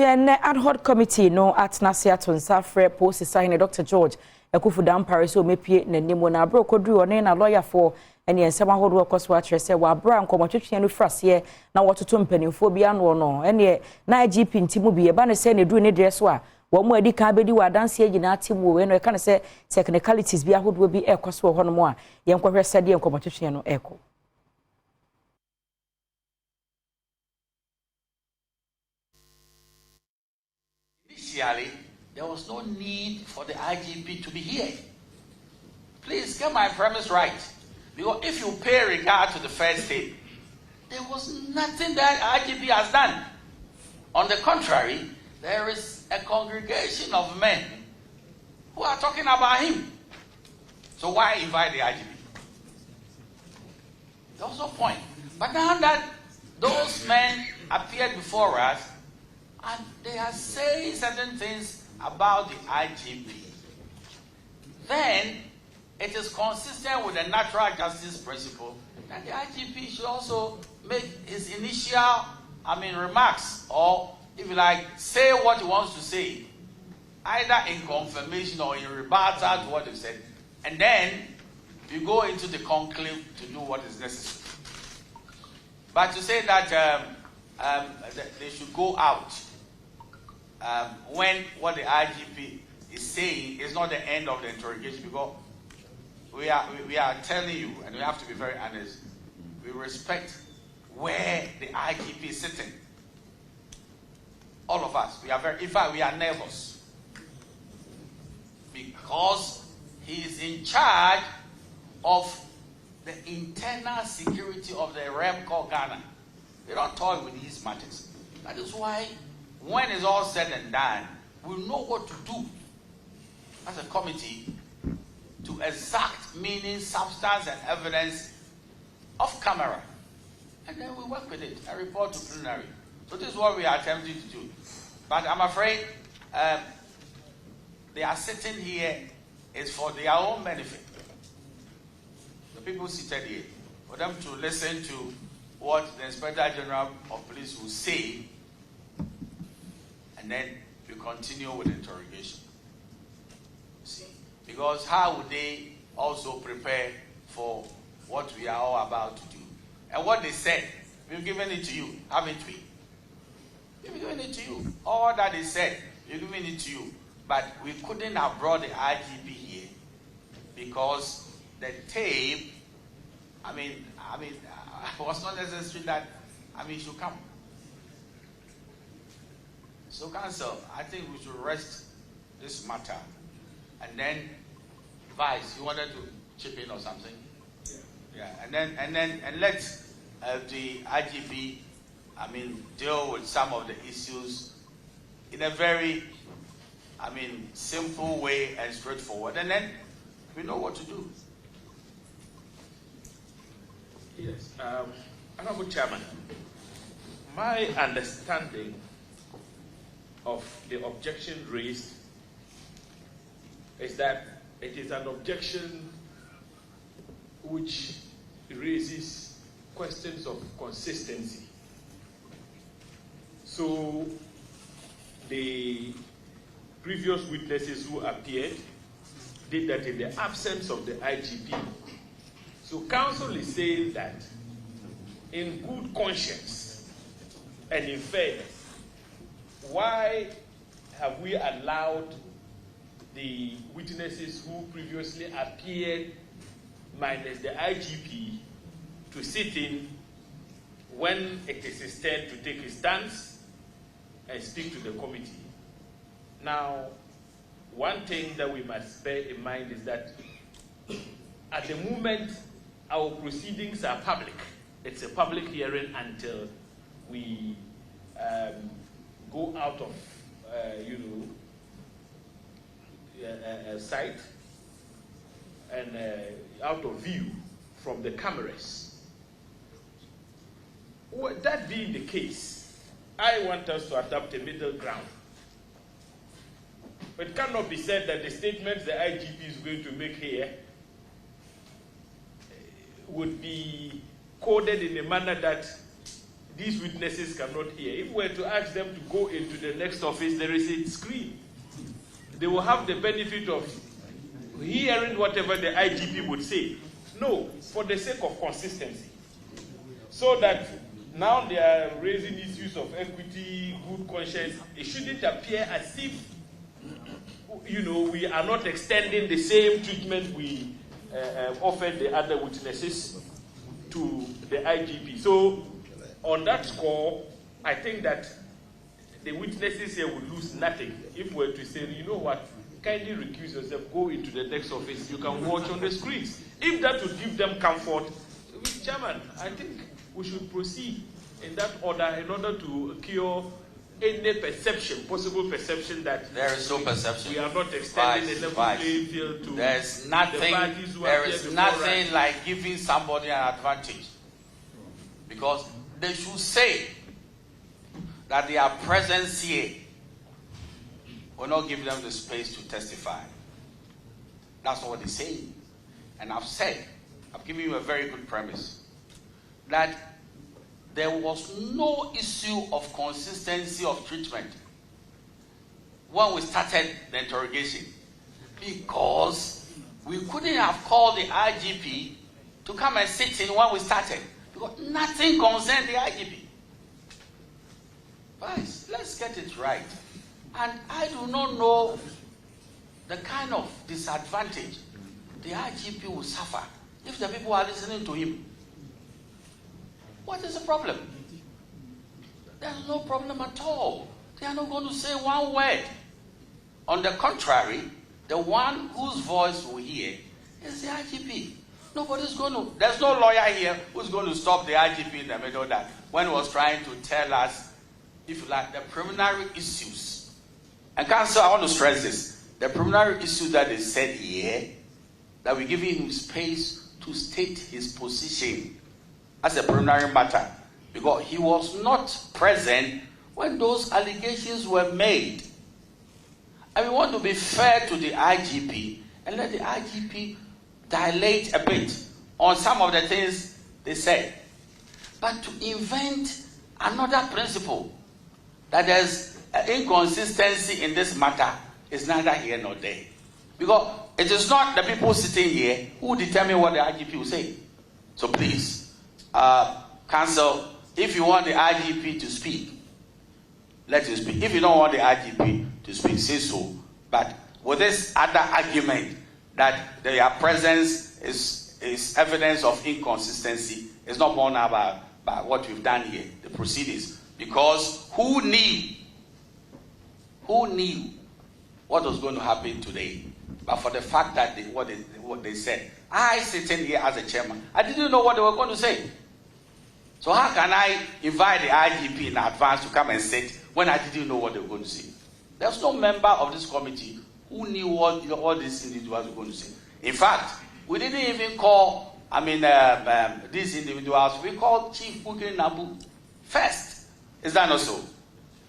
Ad hoc committee no at Nasiaton Safre post sign Dr. George Ekufudan Paris o mepie n'anim na abro kodru one na lawyer for ene ensema hodo koso a kyerese wa abra nkomotwetwe no frase na wototo mpanimfo bia no no ene na IGP ntimu bi e ba ne se ne duru ne dire so a wo mo adi ka bedi wa danse agina timu we no e ka ne se technicalities bia hodo bi e koso ho no mo a ye nkohwe sede nkomotwetwe no eko. Initially, there was no need for the IGP to be here. Please get my premise right. Because if you pay regard to the first state, there was nothing that IGP has done. On the contrary, there is a congregation of men who are talking about him. So why invite the IGP? There was no point. But now that those men appeared before us, and they are saying certain things about the IGP, then it is consistent with the natural justice principle that the IGP should also make his initial, remarks, or if you like, say what he wants to say, either in confirmation or in rebuttal to what he said, and then you go into the conclave to do what is necessary. But to say that they should go out when what the IGP is saying is not the end of the interrogation, because we are telling you, and we have to be very honest, we respect where the IGP is sitting. All of us, in fact, we are nervous because he is in charge of the internal security of the realm called Ghana. They don't toy with these matters. That is why, when it's all said and done, we'll know what to do as a committee to exact meaning, substance, and evidence off camera. And then we work with it and report to plenary. So this is what we are attempting to do. But I'm afraid they are sitting here is for their own benefit. The people seated here, for them to listen to what the Inspector General of Police will say, and then we continue with the interrogation. See? Because how would they also prepare for what we are all about to do? And what they said, we've given it to you, haven't we? We've given it to you. All that they said, we've given it to you. But we couldn't have brought the IGP here because the tape, it was not necessary that, it should come. So, Council, I think we should rest this matter. And then, Vice, you wanted to chip in or something? Yeah. And let the IGP, deal with some of the issues in a very, simple way and straightforward. And then we know what to do. Yes. Honorable Chairman, my understanding of the objection raised is that it is an objection which raises questions of consistency. So the previous witnesses who appeared did that in the absence of the IGP. So counsel is saying that in good conscience and in fairness, why have we allowed the witnesses who previously appeared minus the IGP to sit in when it is his turn to take his stance and speak to the committee? Now, one thing that we must bear in mind is that at the moment, our proceedings are public. It's a public hearing until we go out of, sight and out of view from the cameras. That being the case, I want us to adopt a middle ground. It cannot be said that the statements the IGP is going to make here would be coded in a manner that these witnesses cannot hear. If we were to ask them to go into the next office, there is a screen. They will have the benefit of hearing whatever the IGP would say. No, for the sake of consistency. So that now they are raising issues of equity, good conscience. It shouldn't appear as if, we are not extending the same treatment we offered the other witnesses to the IGP. So on that score, I think that the witnesses here would lose nothing if we were to say, you know what, kindly recuse yourself, go into the next office, you can watch on the screens. If that would give them comfort, Chairman, I think we should proceed in that order in order to cure any perception, possible perception that there is no perception. We are not extending the level playing field to there's nothing, the parties who there is nothing us. Like giving somebody an advantage. Because they should say that their presence here will not give them the space to testify. That's what they say. And I've given you a very good premise, that there was no issue of consistency of treatment when we started the interrogation, because we couldn't have called the IGP to come and sit in when we started, because nothing concerned the IGP. Guys, let's get it right. And I do not know the kind of disadvantage the IGP will suffer if the people are listening to him. What is the problem? There's no problem at all. They are not going to say one word. On the contrary, the one whose voice we hear is the IGP. There's no lawyer here who's going to stop the IGP in the middle that when he was trying to tell us, if you like, the preliminary issues. And Council, I want to stress this. The preliminary issues that they said here, that we're giving him space to state his position as a preliminary matter, because he was not present when those allegations were made. And we want to be fair to the IGP and let the IGP dilate a bit on some of the things they said. But to invent another principle that there's an inconsistency in this matter is neither here nor there. Because it is not the people sitting here who determine what the IGP will say. So please, Council, if you want the IGP to speak, let him speak. If you don't want the IGP to speak, say so. But with this other argument that their presence is evidence of inconsistency, it's not borne out by what we've done here, the proceedings. Because who knew what was going to happen today? But for the fact that what they said, I sitting here as a chairman, I didn't know what they were going to say. So how can I invite the IGP in advance to come and sit when I didn't know what they were going to say? There's no member of this committee who knew what all these individuals were going to say. In fact, we didn't even call, these individuals, we called Chief Bugri Nabu first. Is that not so?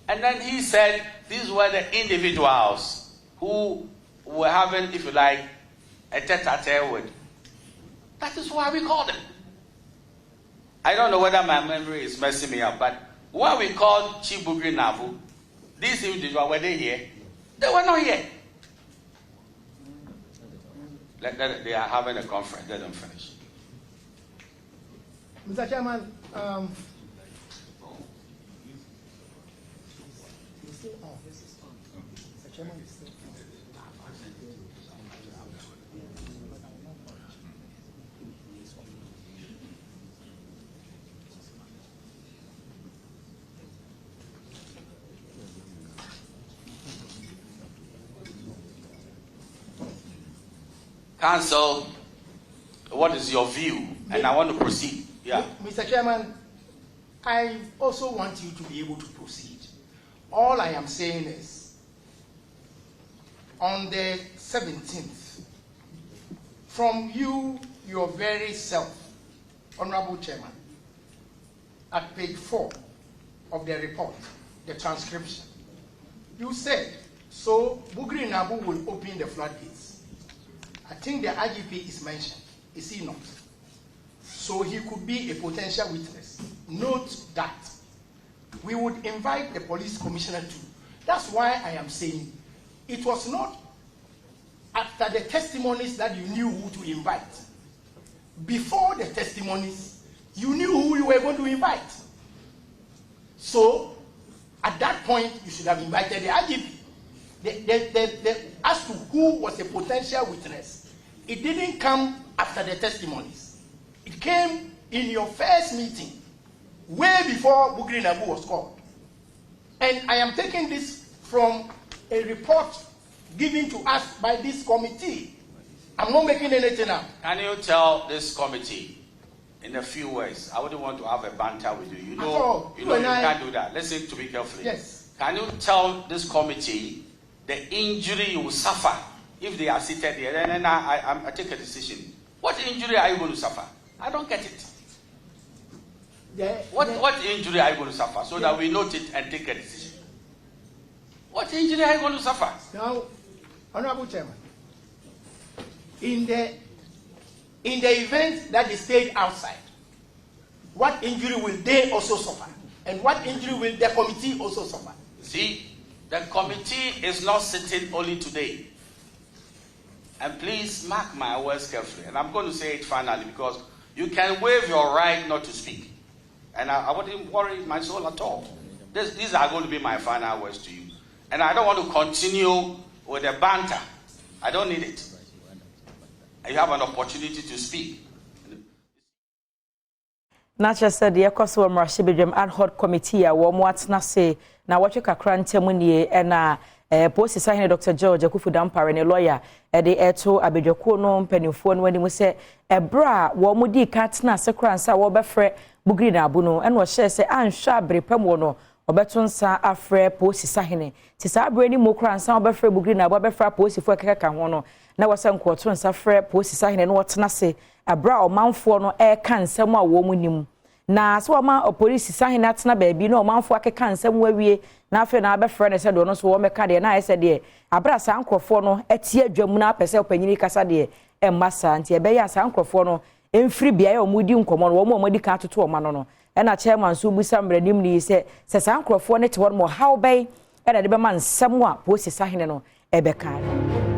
And then he said these were the individuals who were having, if you like, a tete-a-tete with. That is why we called them. I don't know whether my memory is messing me up, but when we called Chief Bugri Nabu, these individuals, were they here? They were not here. They are having a conference. Let them finish. Mr. Chairman, Council, what is your view? And I want to proceed. Yeah. Mr. Chairman, I also want you to be able to proceed. All I am saying is, on the 17th, from you, your very self, Honorable Chairman, at page 4 of the report, the transcription, you said, so Bugri Nabu will open the floodgates. I think the IGP is mentioned, is he not? So he could be a potential witness. Note that we would invite the police commissioner too. That's why I am saying it was not after the testimonies that you knew who to invite. Before the testimonies, you knew who you were going to invite. So, at that point, you should have invited the IGP. As to who was a potential witness, it didn't come after the testimonies. It came in your first meeting, way before Bugri Nabu was called. And I am taking this from a report given to us by this committee. I'm not making anything up. Can you tell this committee in a few words? I wouldn't want to have a banter with you. You know you can't do that. Listen to me carefully. Yes. Can you tell this committee the injury you will suffer if they are seated here? And then I take a decision. What injury are you going to suffer? I don't get it. What injury are you going to suffer so that we note it and take a decision? What injury are you going to suffer? Now, Honorable Chairman, in the event that they stayed outside, what injury will they also suffer? And what injury will the committee also suffer? See, the committee is not sitting only today. And please mark my words carefully. And I'm going to say it finally because you can waive your right not to speak. And I wouldn't worry my soul at all. These are going to be my final words to you. And I don't want to continue with the banter. I don't need it. You have an opportunity to speak. Nature said the Ekoso Marshibidrum ad hoc committee a womwat nase na watwe kakra ntemunie na post sign Dr. George Akufu Dampare ne lawyer de eto abedwako no mpanimfo no animu se ebra wo mudi katna sekra nsa wo befre Bugri na abu no eno hye se anhwa abrepam wo no obeto nsa afre post sign ti sa abre ni mokra nsa wo befre Bugri na abu befra post fo keka ho no na wasa nkoto nsa afre post sign no wotena se abra omanfo no kan nsam a wo munim na so ma police sign atena baabi no omanfo akeka nsam wawie na afi na abefre ne se do no so wo meka de na ese de abra sa nkrofo no atie adwam na apese opanyini kasa de emmasa nti ebe ya sa nkrofo no emfiri bia ya omudi nkomo no wo omudi ka atoto omano no na chairman so busa mranim ni se sa nkrofo ne te wo mo how bay na de be man nsam a police sign no ebeka